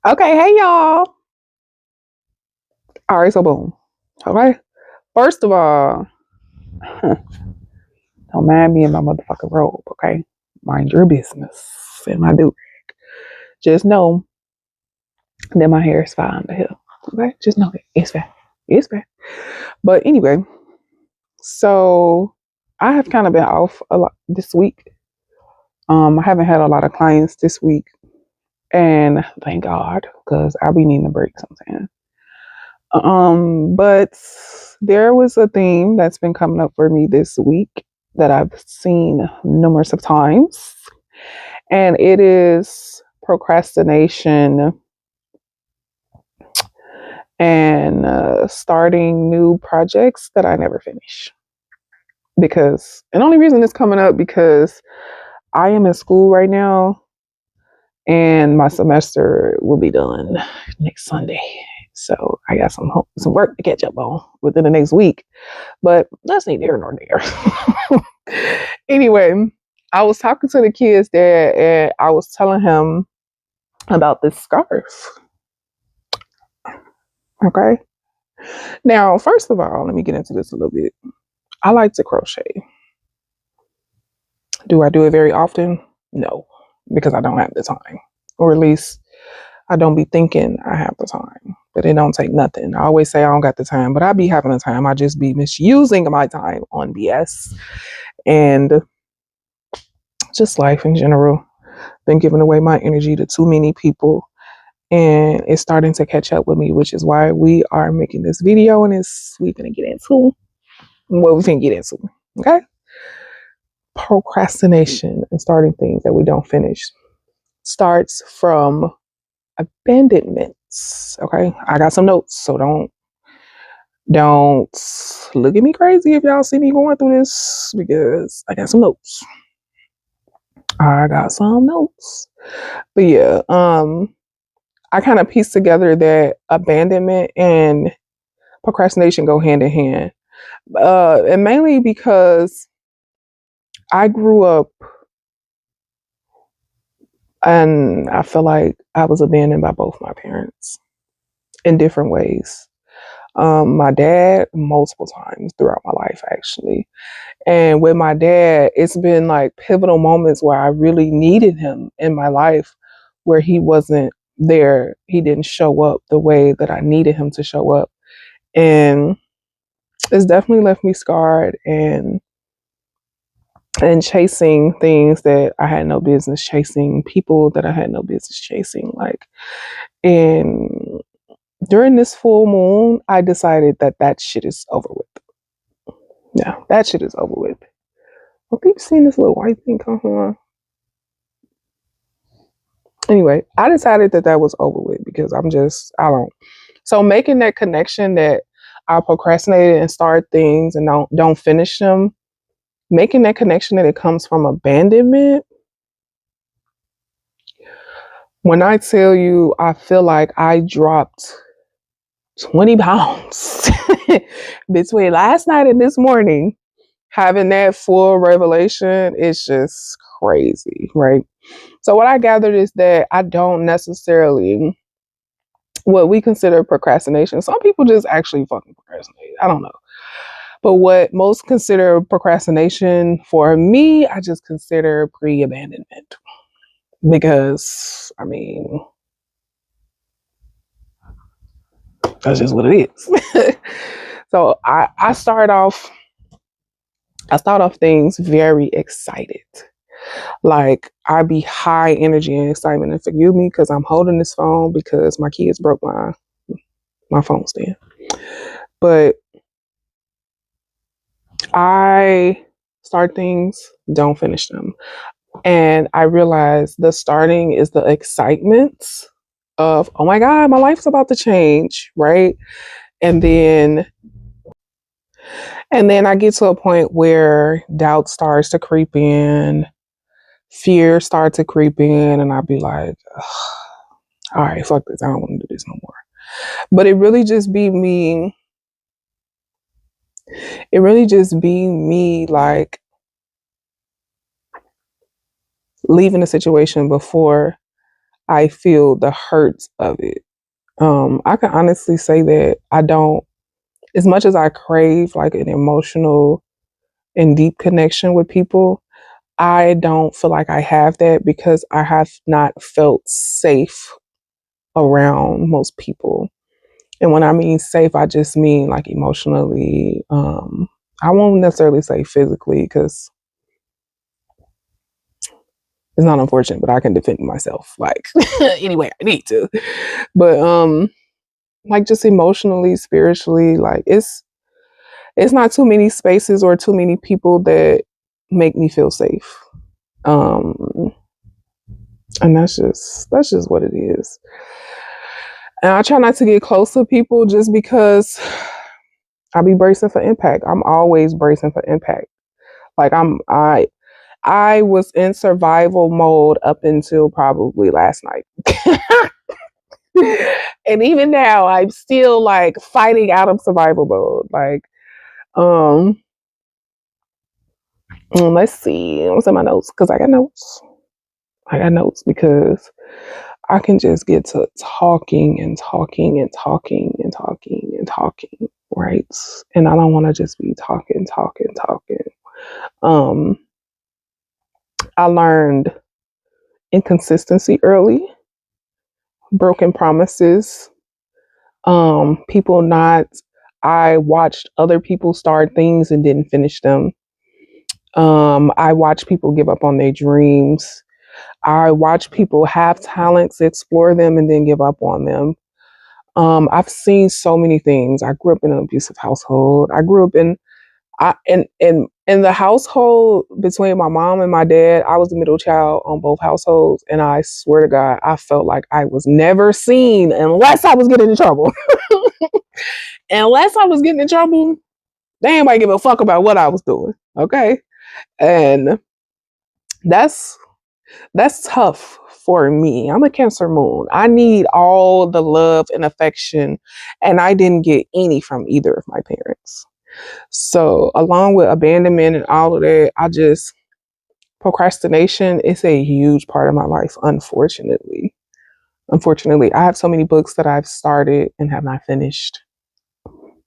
Okay, hey y'all. All right, so boom. Okay. First of all, don't mind me in my motherfucking robe, okay? Mind your business. And I do. Just know that my hair is fine to hell. Okay? Just know it. It's fine. It's fine. But anyway, so I have kind of been off a lot this week. I haven't had a lot of clients this week. And thank God, because I'll be needing a break sometimes. But there was a theme that's been coming up for me this week that I've seen numerous of times, and it is procrastination and starting new projects that I never finish. Because, and the only reason it's coming up because I am in school right now, and my semester will be done next Sunday. So I got some work to catch up on within the next week. But that's neither here nor there. Anyway, I was talking to the kids there and I was telling him about this scarf. Okay. Now, first of all, let me get into this a little bit. I like to crochet. Do I do it very often? No, because I don't have the time. Or at least I don't be thinking I have the time. But it don't take nothing. I always say I don't got the time, but I be having the time. I just be misusing my time on BS. And just life in general. Been giving away my energy to too many people, and it's starting to catch up with me, which is why we are making this video, and it's we gonna get into what we can get into. Okay, procrastination and starting things that we don't finish starts from abandonments. Okay, I got some notes, so don't look at me crazy if y'all see me going through this because I got some notes. I got some notes. But yeah, I kind of pieced together that abandonment and procrastination go hand in hand. And mainly because I grew up and I feel like I was abandoned by both my parents in different ways. My dad, multiple times throughout my life, actually. And with my dad, it's been like pivotal moments where I really needed him in my life, where he wasn't there. He didn't show up the way that I needed him to show up. And it's definitely left me scarred and chasing things that I had no business chasing, people that I had no business chasing. Like, and during this full moon, I decided that shit is over with. Yeah, that shit is over with. I keep seeing this little white thing come on. Anyway, I decided that was over with because I don't. So making that connection that I procrastinated and start things and don't finish them, making that connection that it comes from abandonment. When I tell you, I feel like I dropped 20 pounds between last night and this morning. Having that full revelation is just crazy, right? So, what I gathered is that I don't necessarily what we consider procrastination. Some people just actually fucking procrastinate. I don't know. But what most consider procrastination for me, I just consider pre abandonment. Because, I mean, that's just what it is. So I start off things very excited. Like I be high energy and excitement. And forgive me because I'm holding this phone because my kids broke my phone stand. But I start things, don't finish them. And I realize the starting is the excitement of, oh my God, my life's about to change, right? And then I get to a point where doubt starts to creep in, fear starts to creep in, and I'll be like, all right, fuck this. I don't want to do this no more. But it really just be me like leaving the situation before I feel the hurt of it. I can honestly say that I don't, as much as I crave like an emotional and deep connection with people, I don't feel like I have that because I have not felt safe around most people. And when I mean safe, I just mean like emotionally. I won't necessarily say physically because it's not unfortunate, but I can defend myself like anyway I need to. But like just emotionally, spiritually, like it's not too many spaces or too many people that make me feel safe. Um and that's just what it is. And I try not to get close to people just because I be bracing for impact. I'm always bracing for impact. Like I was in survival mode up until probably last night. And even now I'm still like fighting out of survival mode. Like um let's see. What's in my notes? Because I got notes. I got notes because I can just get to talking and talking and talking and talking and talking, right? And I don't want to just be talking, talking, talking. Um, I learned inconsistency early, broken promises, people not. I watched other people start things and didn't finish them. I watched people give up on their dreams. I watch people have talents, explore them, and then give up on them. I've seen so many things. I grew up in an abusive household. I grew up in the household between my mom and my dad. I was the middle child on both households, and I swear to God, I felt like I was never seen unless I was getting in trouble. Unless I was getting in trouble, they ain't might give a fuck about what I was doing. Okay, and that's That's tough for me. I'm a Cancer moon. I need all the love and affection, and I didn't get any from either of my parents. So, along with abandonment and all of that, procrastination is a huge part of my life, unfortunately. Unfortunately, I have so many books that I've started and have not finished.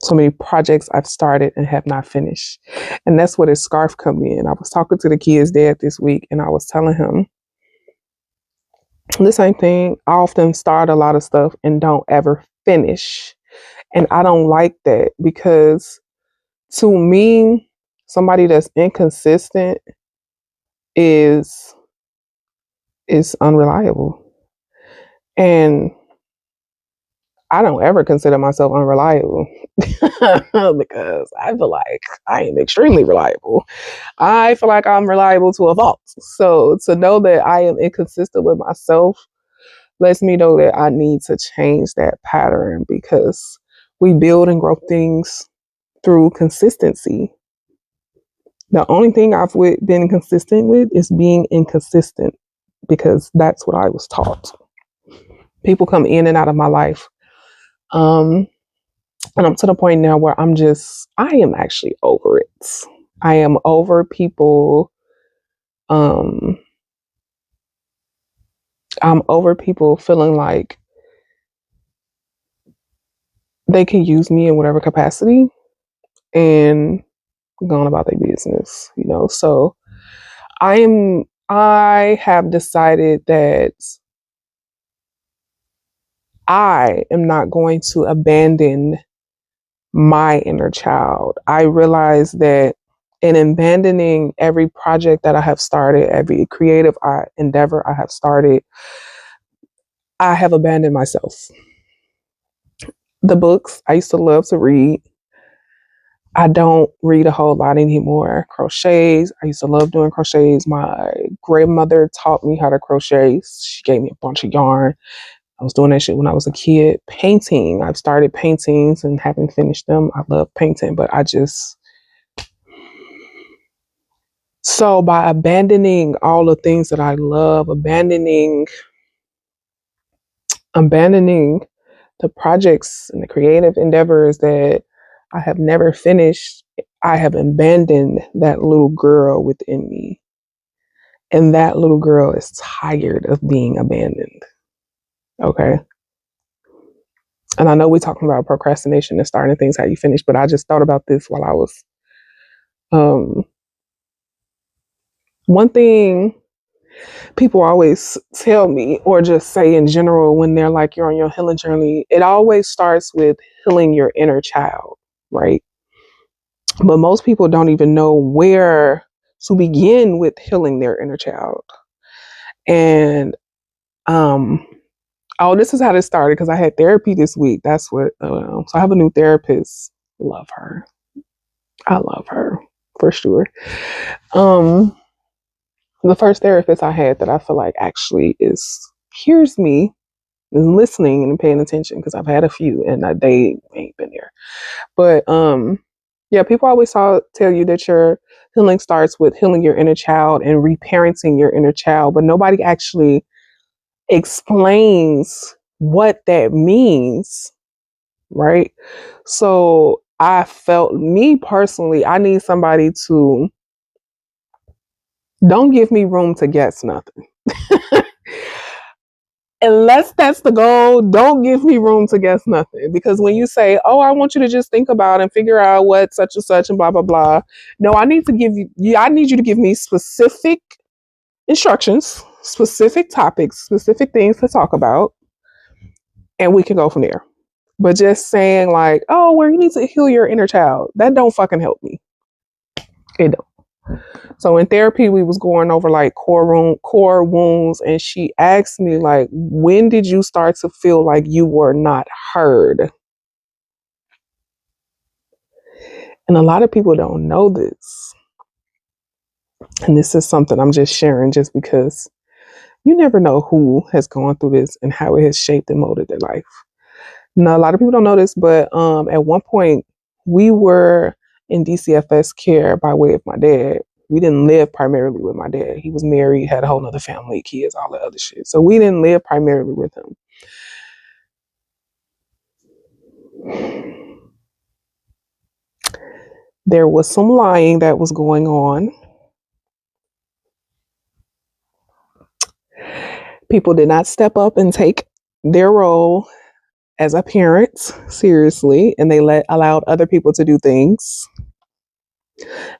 So many projects I've started and have not finished. And that's where this scarf come in. I was talking to the kid's dad this week and I was telling him the same thing. I often start a lot of stuff and don't ever finish. And I don't like that because to me, somebody that's inconsistent is is unreliable. And I don't ever consider myself unreliable because I feel like I am extremely reliable. I feel like I'm reliable to a fault. So to know that I am inconsistent with myself lets me know that I need to change that pattern because we build and grow things through consistency. The only thing been consistent with is being inconsistent because that's what I was taught. People come in and out of my life. Um, and I'm to the point now where I am actually over it. I am over people. Um, I'm over people feeling like they can use me in whatever capacity and gone about their business, you know. So I have decided that I am not going to abandon my inner child. I realize that in abandoning every project that I have started, every creative endeavor I have started, I have abandoned myself. The books I used to love to read, I don't read a whole lot anymore. Crochets, I used to love doing crochets. My grandmother taught me how to crochet. She gave me a bunch of yarn. I was doing that shit when I was a kid. Painting, I've started paintings and haven't finished them. I love painting, but so by abandoning all the things that I love, abandoning the projects and the creative endeavors that I have never finished, I have abandoned that little girl within me. And that little girl is tired of being abandoned. Okay. And I know we're talking about procrastination and starting things how you finish, but I just thought about this while I was um one thing people always tell me or just say in general when they're like you're on your healing journey, it always starts with healing your inner child, right? But most people don't even know where to begin with healing their inner child. And um oh, this is how this started because I had therapy this week. That's what so I have a new therapist. Love her. I love her for sure. Um the first therapist I had that I feel like actually is hears me, is listening and paying attention because I've had a few and they ain't been there. But yeah, people always tell you that your healing starts with healing your inner child and reparenting your inner child, but nobody actually explains what that means, right? So I felt me personally, I need somebody to don't give me room to guess nothing. Unless that's the goal, don't give me room to guess nothing. Because when you say, oh, I want you to just think about and figure out what such and such and blah, blah, blah. No, I need to give you, yeah, I need you to give me specific instructions, specific topics, specific things to talk about, and we can go from there. But just saying like, oh, well, you need to heal your inner child, that don't fucking help me. It don't. So in therapy, we was going over like core wounds, and she asked me like, when did you start to feel like you were not heard? And a lot of people don't know this. And this is something I'm just sharing just because you never know who has gone through this and how it has shaped and molded their life. Now, a lot of people don't know this, but at one point we were in DCFS care by way of my dad. We didn't live primarily with my dad. He was married, had a whole nother family, kids, all that other shit. So we didn't live primarily with him. There was some lying that was going on. People did not step up and take their role as a parent seriously, and they allowed other people to do things.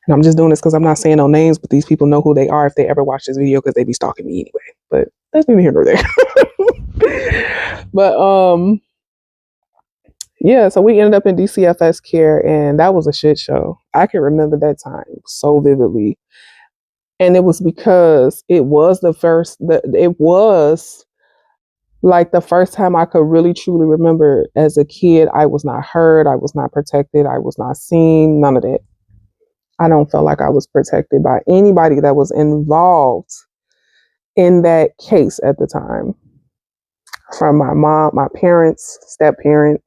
And I'm just doing this because I'm not saying no names, but these people know who they are if they ever watch this video because they be stalking me anyway. But that's neither here nor there. But yeah, so we ended up in DCFS care, and that was a shit show. I can remember that time so vividly, and it was because it was it was like the first time I could really truly remember as a kid, I was not heard, I was not protected, I was not seen, none of that. I don't feel like I was protected by anybody that was involved in that case at the time. From my mom, my parents, step parent,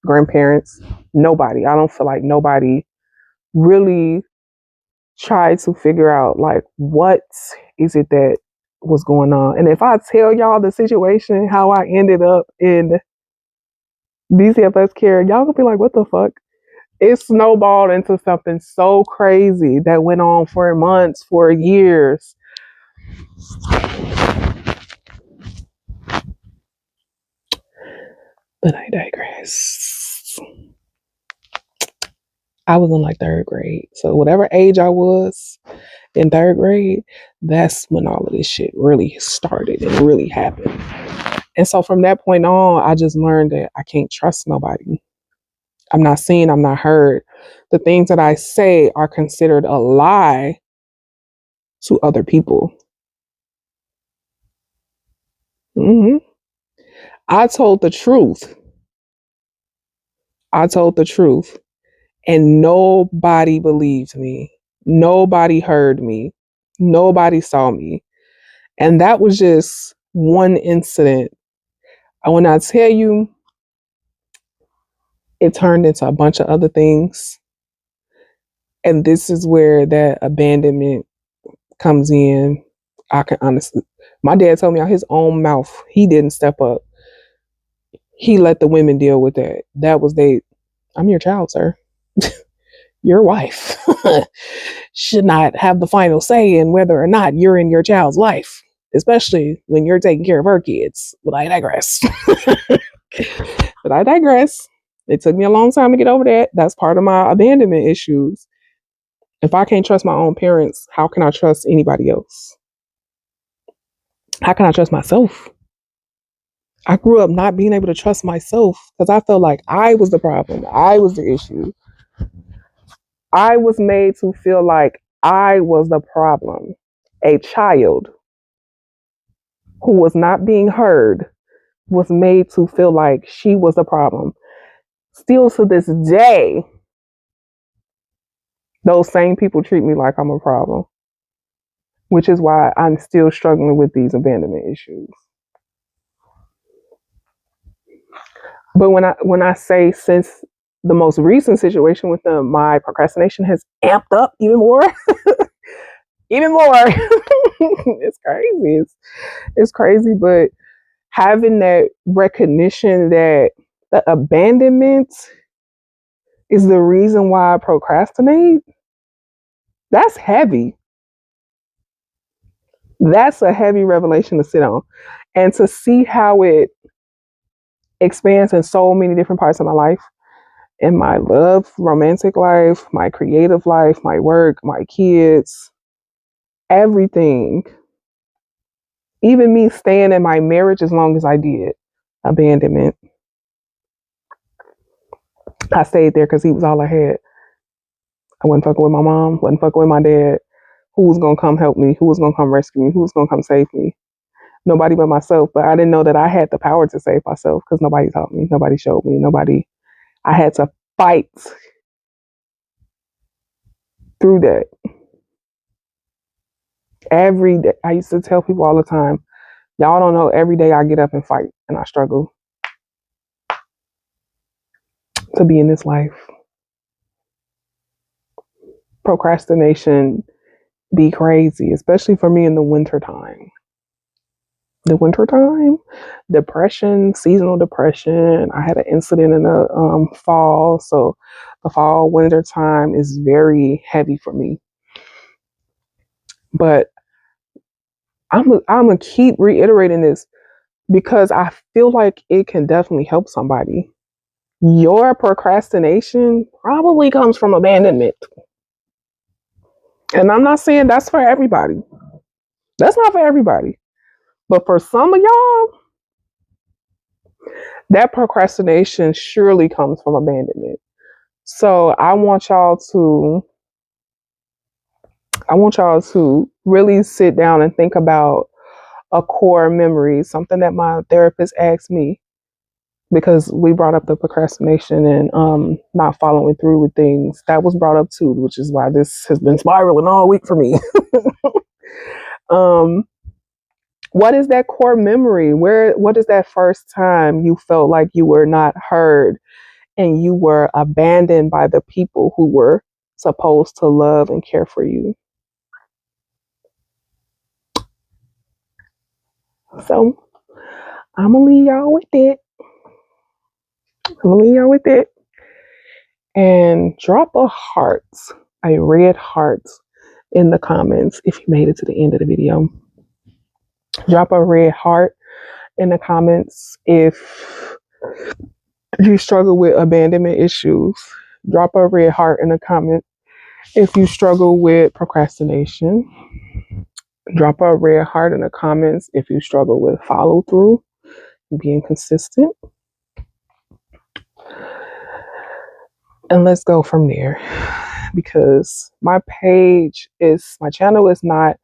grandparents, nobody. I don't feel like nobody really tried to figure out like what is it that was going on. And if I tell y'all the situation, how I ended up in DCFS care, y'all gonna be like, what the fuck? It snowballed into something so crazy that went on for months, for years. But I digress. I was in like third grade. So whatever age I was in third grade, that's when all of this shit really started and really happened. And so from that point on, I just learned that I can't trust nobody. I'm not seen, I'm not heard. The things that I say are considered a lie to other people. hmm I told the truth. I told the truth. And nobody believed me. Nobody heard me. Nobody saw me. And that was just one incident. And when I tell you, it turned into a bunch of other things. And this is where that abandonment comes in. I can honestly, my dad told me out his own mouth, he didn't step up. He let the women deal with that. That was I'm your child, sir. Your wife should not have the final say in whether or not you're in your child's life. especially when you're taking care of her kids. But I digress. But I digress. It took me a long time to get over that. That's part of my abandonment issues. If I can't trust my own parents, how can I trust anybody else? How can I trust myself? I grew up not being able to trust myself because I felt like I was the problem. I was the issue. I was made to feel like I was the problem. A child who was not being heard was made to feel like she was the problem. Still to this day, those same people treat me like I'm a problem, which is why I'm still struggling with these abandonment issues. But when I say since the most recent situation with them, my procrastination has amped up even more. Even more. It's crazy. It's crazy, but having that recognition that the abandonment is the reason why I procrastinate, that's heavy. That's a heavy revelation to sit on. And to see how it expands in so many different parts of my life, in my love, romantic life, my creative life, my work, my kids, everything. Even me staying in my marriage as long as I did. Abandonment. I stayed there because he was all I had. I wasn't fucking with my mom, wasn't fucking with my dad. Who was gonna come help me? Who was gonna come rescue me? Who was gonna come save me? Nobody but myself. But I didn't know that I had the power to save myself because nobody taught me, nobody showed me, nobody. I had to fight through that every day. I used to tell people all the time, y'all don't know, every day I get up and fight and I struggle to be in this life. Procrastination be crazy, especially for me in the wintertime. The wintertime, depression, seasonal depression. I had an incident in the fall, so the fall winter time is very heavy for me. But I'm gonna keep reiterating this because I feel like it can definitely help somebody. Your procrastination probably comes from abandonment, and I'm not saying that's for everybody. That's not for everybody, but for some of y'all, that procrastination surely comes from abandonment. So I want y'all to really sit down and think about a core memory, something that my therapist asked me because we brought up the procrastination and not following through with things. That was brought up too, which is why this has been spiraling all week for me. um, what is that core memory? What is that first time you felt like you were not heard and you were abandoned by the people who were supposed to love and care for you? So I'm gonna leave y'all with it. And drop a red heart in the comments if you made it to the end of the video. Drop a red heart in the comments if you struggle with abandonment issues. Drop a red heart in the comment if you struggle with procrastination. Drop a red heart in the comments if you struggle with follow through, being consistent. And let's go from there because my channel is not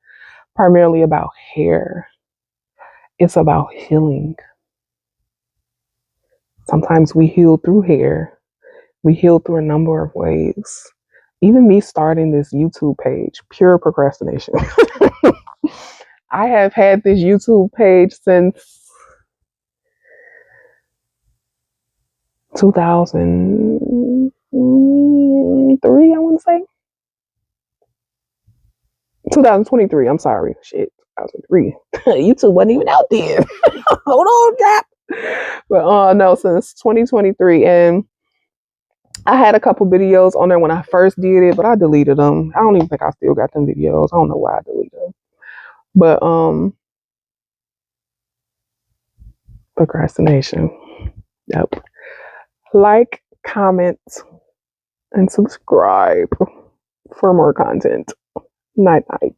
primarily about hair. It's about healing. Sometimes we heal through hair. We heal through a number of ways. Even me starting this YouTube page, pure procrastination. I have had this YouTube page since 2003, I want to say. 2023, I'm sorry. Shit, 2003. YouTube wasn't even out then. Hold on, Cap. But no, since 2023. And I had a couple videos on there when I first did it, but I deleted them. I don't even think I still got them videos. I don't know why I deleted them. But Procrastination. Yep. Like, comment, and subscribe for more content. Night night.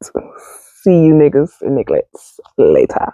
See you niggas and nigglets later.